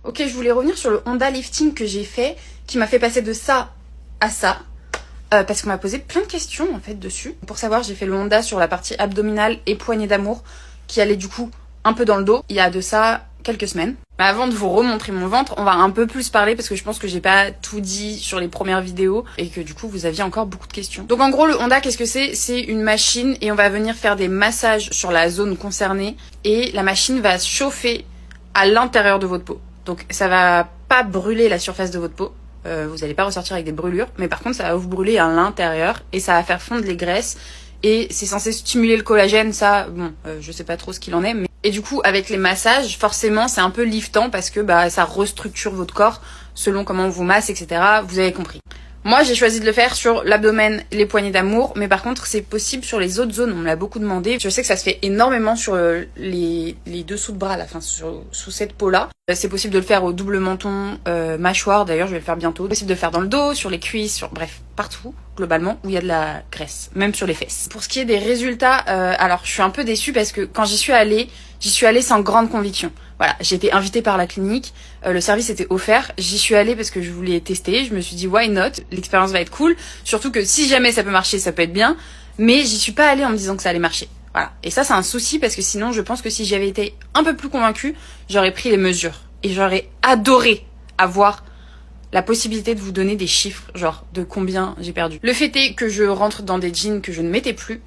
Ok, je voulais revenir sur le Honda lifting que j'ai fait, qui m'a fait passer de ça à ça. Parce qu'on m'a posé plein de questions en fait dessus. Pour savoir, j'ai fait le Honda sur la partie abdominale et poignée d'amour, qui allait du coup un peu dans le dos. Il y a de ça quelques semaines. Mais avant de vous remontrer mon ventre, on va un peu plus parler parce que je pense que j'ai pas tout dit sur les premières vidéos et que du coup vous aviez encore beaucoup de questions. Donc en gros le Honda, qu'est-ce que c'est? C'est une machine et on va venir faire des massages sur la zone concernée et la machine va chauffer à l'intérieur de votre peau. Donc ça va pas brûler la surface de votre peau. Vous n'allez pas ressortir avec des brûlures, mais par contre ça va vous brûler à l'intérieur et ça va faire fondre les graisses et c'est censé stimuler le collagène, ça, bon, je sais pas trop ce qu'il en est, mais... Et du coup, avec les massages, forcément, c'est un peu liftant parce que bah ça restructure votre corps selon comment on vous masse, etc. Vous avez compris. Moi, j'ai choisi de le faire sur l'abdomen, les poignées d'amour, mais par contre, c'est possible sur les autres zones. On me l'a beaucoup demandé. Je sais que ça se fait énormément sur les dessous de bras, là, enfin, sous cette peau-là. C'est possible de le faire au double menton, mâchoire. D'ailleurs, je vais le faire bientôt. C'est possible de le faire dans le dos, sur les cuisses, bref, partout, globalement, où il y a de la graisse, même sur les fesses. Pour ce qui est des résultats, alors, je suis un peu déçue parce que quand j'y suis allée sans grande conviction. Voilà, j'ai été invitée par la clinique, le service était offert, j'y suis allée parce que je voulais tester, je me suis dit why not, l'expérience va être cool, surtout que si jamais ça peut marcher, ça peut être bien, mais j'y suis pas allée en me disant que ça allait marcher. Voilà, et ça c'est un souci parce que sinon je pense que si j'avais été un peu plus convaincue, j'aurais pris les mesures et j'aurais adoré avoir la possibilité de vous donner des chiffres, genre de combien j'ai perdu. Le fait est que je rentre dans des jeans que je ne mettais plus.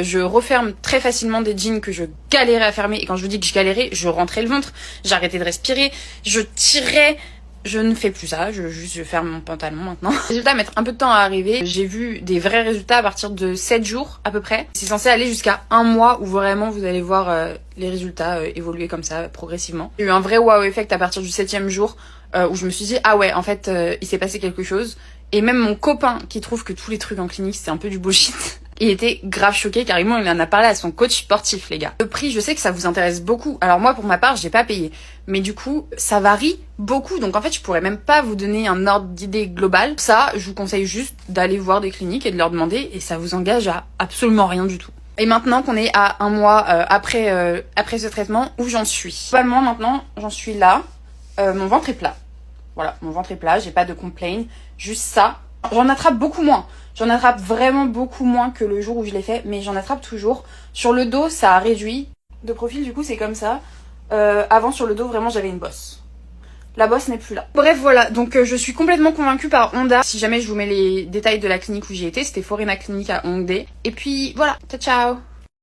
Je referme très facilement des jeans que je galérais à fermer. Et quand je vous dis que je galérais, je rentrais le ventre, j'arrêtais de respirer, je tirais. Je ne fais plus ça, je ferme mon pantalon maintenant. Les résultats mettent un peu de temps à arriver. J'ai vu des vrais résultats à partir de 7 jours à peu près. C'est censé aller jusqu'à 1 mois où vraiment vous allez voir les résultats évoluer comme ça progressivement. J'ai eu un vrai wow effect à partir du 7e jour où je me suis dit ah ouais en fait il s'est passé quelque chose. Et même mon copain qui trouve que tous les trucs en clinique c'est un peu du bullshit, il était grave choqué, carrément il en a parlé à son coach sportif les gars. Le prix, je sais que ça vous intéresse beaucoup, alors moi pour ma part j'ai pas payé, mais du coup ça varie beaucoup, donc en fait je pourrais même pas vous donner un ordre d'idée global. Ça, je vous conseille juste d'aller voir des cliniques et de leur demander et ça vous engage à absolument rien du tout. Et maintenant qu'on est à 1 mois après ce traitement, où j'en suis? Globalement maintenant j'en suis là, mon ventre est plat. Voilà, mon ventre est plat, j'ai pas de complaint, juste ça. J'en attrape beaucoup moins. J'en attrape vraiment beaucoup moins que le jour où je l'ai fait, mais j'en attrape toujours. Sur le dos, ça a réduit. De profil, du coup, c'est comme ça. Avant, sur le dos, vraiment, j'avais une bosse. La bosse n'est plus là. Bref, voilà. Donc, je suis complètement convaincue par Honda. Si jamais je vous mets les détails de la clinique où j'y étais, c'était Forena Clinique à Hongdae. Et puis, voilà. Ciao, ciao.